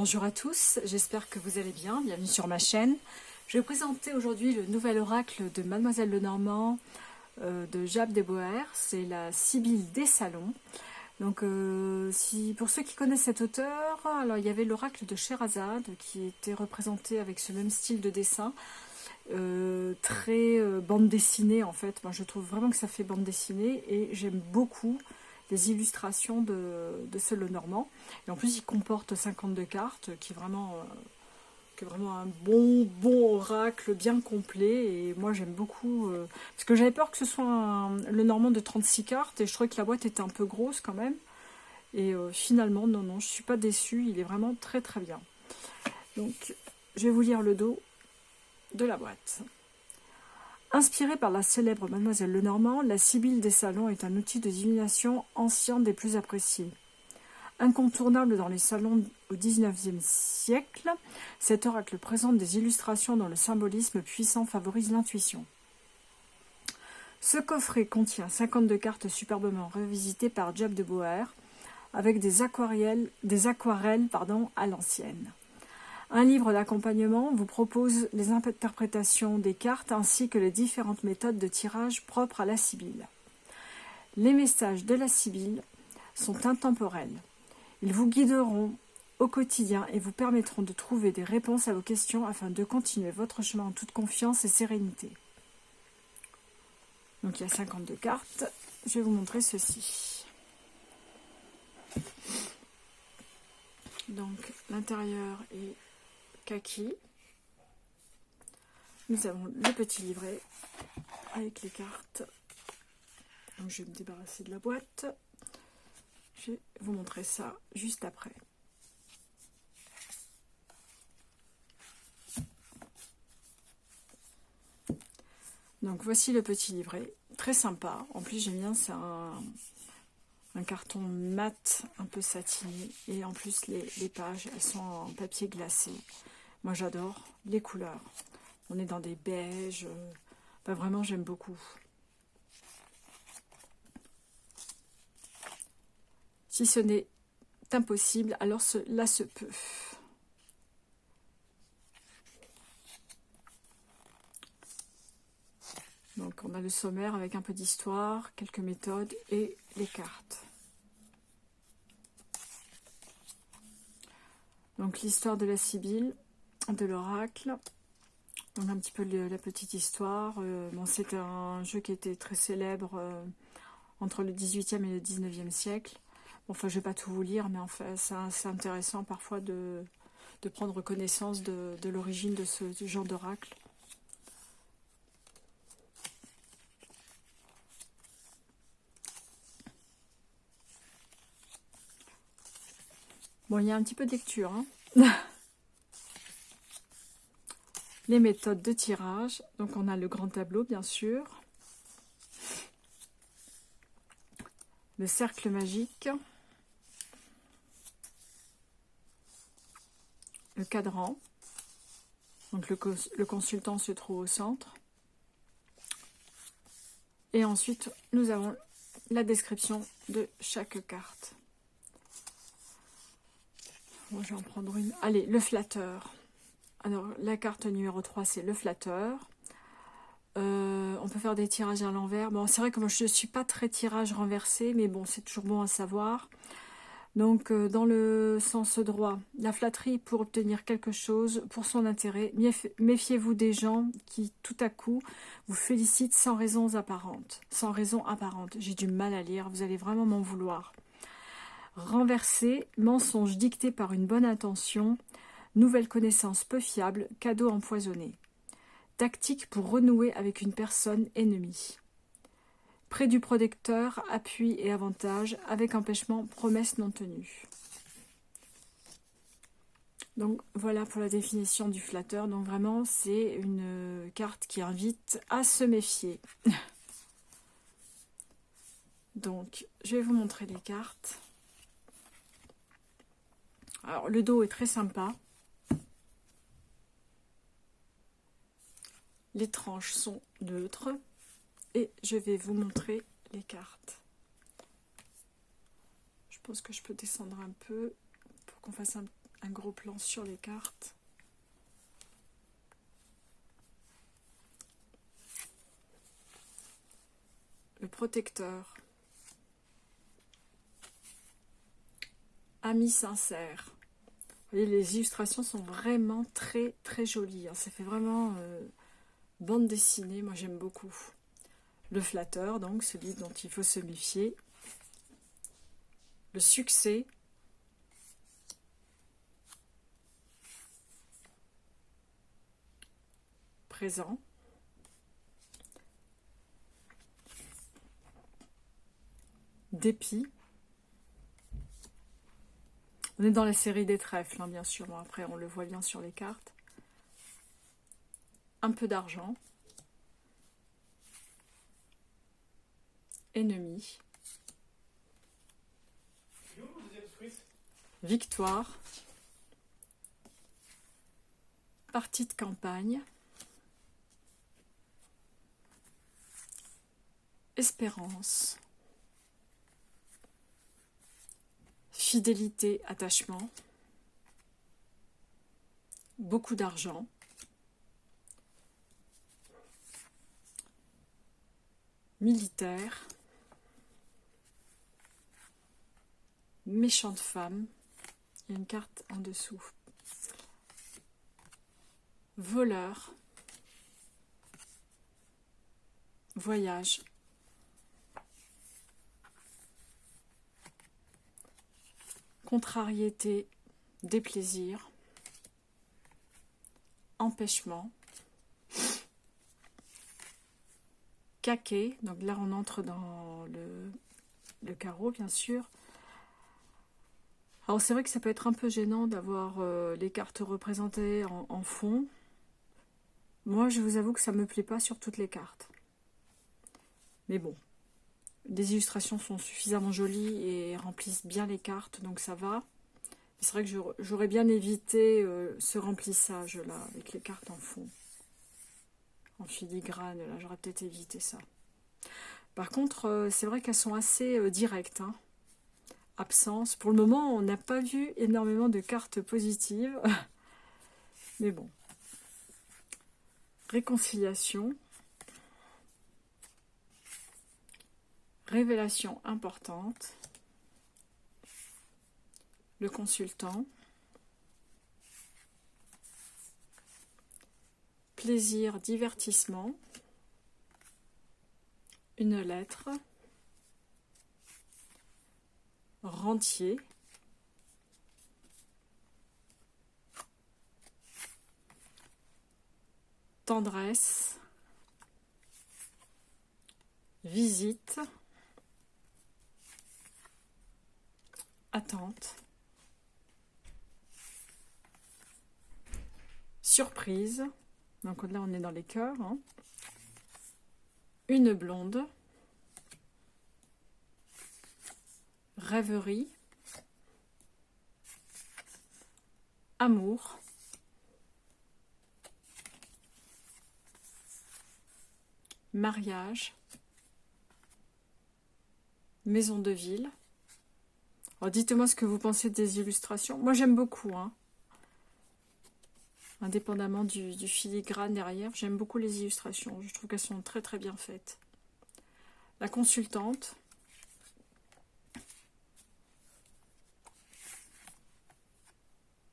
Bonjour à tous, j'espère que vous allez bien, bienvenue sur ma chaîne. Je vais vous présenter aujourd'hui le nouvel oracle de Mademoiselle Lenormand de Jab de Boer, c'est la Sibylle des Salons. Donc pour ceux qui connaissent cet auteur, alors il y avait l'oracle de Sherazade qui était représenté avec ce même style de dessin, très bande dessinée en fait. Moi je trouve vraiment que ça fait bande dessinée et j'aime beaucoup les illustrations de ce Lenormand. Et en plus, il comporte 52 cartes, qui est vraiment un bon oracle, bien complet. Et moi, j'aime beaucoup, parce que j'avais peur que ce soit un Lenormand de 36 cartes, et je trouvais que la boîte était un peu grosse quand même. Et finalement, non, je ne suis pas déçue, il est vraiment très très bien. Donc, je vais vous lire le dos de la boîte. Inspirée par la célèbre Mademoiselle Lenormand, la Sibylle des Salons est un outil de divination ancien des plus appréciés. Incontournable dans les salons au XIXe siècle, cet oracle présente des illustrations dont le symbolisme puissant favorise l'intuition. Ce coffret contient 52 cartes superbement revisitées par Jab de Boer, avec des aquarelles à l'ancienne. Un livre d'accompagnement vous propose les interprétations des cartes ainsi que les différentes méthodes de tirage propres à la Sibylle. Les messages de la Sibylle sont intemporels. Ils vous guideront au quotidien et vous permettront de trouver des réponses à vos questions afin de continuer votre chemin en toute confiance et sérénité. Donc il y a 52 cartes. Je vais vous montrer ceci. Donc l'intérieur est kaki. Nous avons le petit livret avec les cartes. Donc je vais me débarrasser de la boîte. Je vais vous montrer ça juste après. Donc voici le petit livret, très sympa. En plus j'aime bien, c'est un carton mat, un peu satiné. Et en plus les pages, elles sont en papier glacé. Moi j'adore les couleurs. On est dans des beiges. Enfin, vraiment j'aime beaucoup. Si ce n'est impossible, alors cela se peut. Donc on a le sommaire avec un peu d'histoire, quelques méthodes et les cartes. Donc l'histoire de la Sibylle, de l'oracle. Donc un petit peu la petite histoire. Bon, c'est un jeu qui était très célèbre entre le 18e et le 19e siècle. Bon, enfin, je ne vais pas tout vous lire, mais enfin, c'est intéressant parfois de prendre connaissance de l'origine de ce genre d'oracle. Bon, il y a un petit peu de lecture, hein. Les méthodes de tirage. Donc, on a le grand tableau, bien sûr. Le cercle magique. Le cadran. Donc, le consultant se trouve au centre. Et ensuite, nous avons la description de chaque carte. Bon, je vais en prendre une. Allez, le flatteur. Alors, la carte numéro 3, c'est le flatteur. On peut faire des tirages à l'envers. Bon, c'est vrai que moi, je ne suis pas très tirage renversé, mais bon, c'est toujours bon à savoir. Donc, dans le sens droit, la flatterie pour obtenir quelque chose pour son intérêt. Méfiez-vous des gens qui, tout à coup, vous félicitent sans raison apparente. Sans raison apparente. J'ai du mal à lire, vous allez vraiment m'en vouloir. Renversé, mensonge dicté par une bonne intention, nouvelle connaissance peu fiable, cadeau empoisonné. Tactique pour renouer avec une personne ennemie. Près du protecteur, appui et avantage, avec empêchement, promesse non tenue. Donc voilà pour la définition du flatteur. Donc vraiment, c'est une carte qui invite à se méfier. Donc, je vais vous montrer les cartes. Alors, le dos est très sympa. Les tranches sont neutres. Et je vais vous montrer les cartes. Je pense que je peux descendre un peu pour qu'on fasse un gros plan sur les cartes. Le protecteur. Ami sincère. Vous voyez, les illustrations sont vraiment très très jolies. Hein. Ça fait vraiment bande dessinée. Moi j'aime beaucoup. Le flatteur, donc celui dont il faut se méfier. Le succès. Présent. Dépit. On est dans la série des trèfles, hein, bien sûr. Bon, après, on le voit bien sur les cartes. Un peu d'argent. Ennemi. Victoire. Partie de campagne. Espérance. Fidélité, attachement. Beaucoup d'argent. Militaire. Méchante femme. Il y a une carte en dessous. Voleur. Voyage. Contrariété, déplaisir. Empêchement. Caquet. Donc là, on entre dans le carreau, bien sûr. Alors c'est vrai que ça peut être un peu gênant d'avoir les cartes représentées en fond. Moi, je vous avoue que ça ne me plaît pas sur toutes les cartes. Mais bon, les illustrations sont suffisamment jolies et remplissent bien les cartes, donc ça va. C'est vrai que j'aurais bien évité ce remplissage-là, avec les cartes en fond. En filigrane, là, j'aurais peut-être évité ça. Par contre, c'est vrai qu'elles sont assez directes, hein. Absence. Pour le moment, on n'a pas vu énormément de cartes positives. Mais bon. Réconciliation. Révélation importante. Le consultant. Plaisir, divertissement. Une lettre. Rentier. Tendresse. Visite. Attente. Surprise. Donc là, on est dans les cœurs. Hein. Une blonde. Rêverie. Amour. Mariage. Maison de ville. Alors, dites-moi ce que vous pensez des illustrations. Moi, j'aime beaucoup. Hein. Indépendamment du filigrane derrière, j'aime beaucoup les illustrations. Je trouve qu'elles sont très très bien faites. La consultante.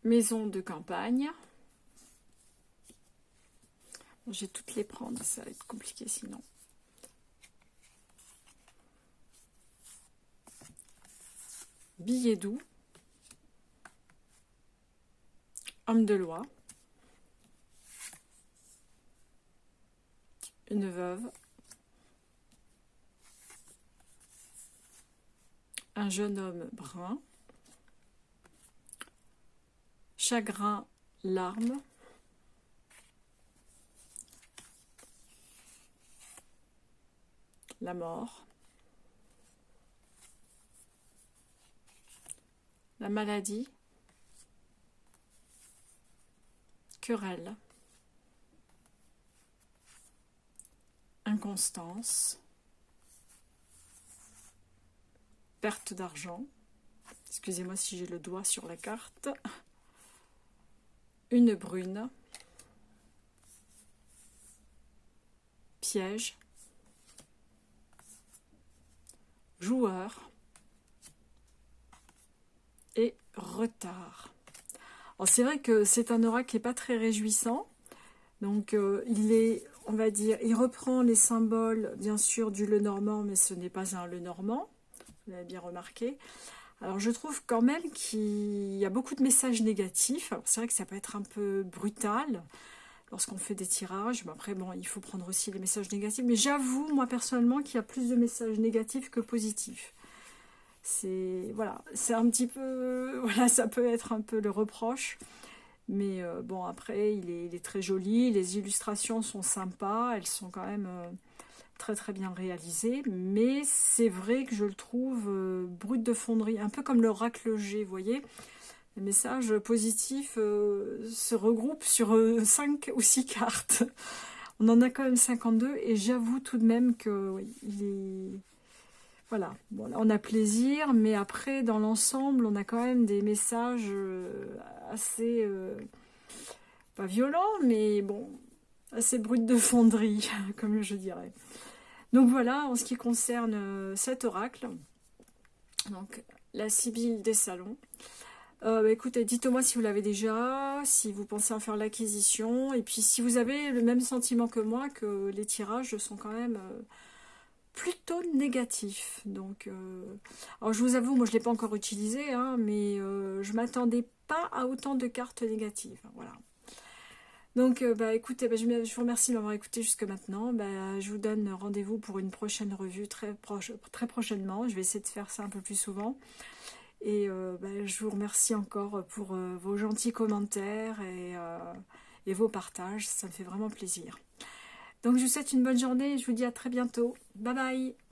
Maison de campagne. Bon, je vais toutes les prendre, ça va être compliqué sinon. Billet doux. Homme de loi. Une veuve. Un jeune homme brun. Chagrin, larmes. La mort. La maladie. Querelle. Inconstance. Perte d'argent. Excusez-moi si j'ai le doigt sur la carte. une brune, piège, joueur et retard. Alors c'est vrai que c'est un oracle qui n'est pas très réjouissant, donc il est, on va dire, il reprend les symboles bien sûr du Lenormand, mais ce n'est pas un Lenormand, vous l'avez bien remarqué. Alors je trouve quand même qu'il y a beaucoup de messages négatifs. Alors c'est vrai que ça peut être un peu brutal lorsqu'on fait des tirages, mais après bon, il faut prendre aussi les messages négatifs, mais j'avoue moi personnellement qu'il y a plus de messages négatifs que positifs. C'est voilà, c'est un petit peu, voilà, ça peut être un peu le reproche, mais bon après il est très joli, les illustrations sont sympas, elles sont quand même très très bien réalisées, mais c'est vrai que je le trouve brut de fonderie, un peu comme l'oracle G, vous voyez. Les messages positifs se regroupent sur 5 ou 6 cartes. On en a quand même 52 et j'avoue tout de même que oui, il est... Voilà, bon, là, on a plaisir, mais après, dans l'ensemble, on a quand même des messages assez, pas violents, mais bon, assez bruts de fonderie, comme je dirais. Donc voilà, en ce qui concerne cet oracle, donc la Sibylle des Salons. Écoutez, dites-moi si vous l'avez déjà, si vous pensez en faire l'acquisition, et puis si vous avez le même sentiment que moi, que les tirages sont quand même... plutôt négatif. Donc, alors je vous avoue, moi je ne l'ai pas encore utilisé, hein, mais je ne m'attendais pas à autant de cartes négatives. Voilà. Donc, écoutez, je vous remercie de m'avoir écouté jusque maintenant. Je vous donne rendez-vous pour une prochaine revue très prochainement. Je vais essayer de faire ça un peu plus souvent. Et je vous remercie encore pour vos gentils commentaires et vos partages. Ça me fait vraiment plaisir. Donc, je vous souhaite une bonne journée et je vous dis à très bientôt. Bye bye!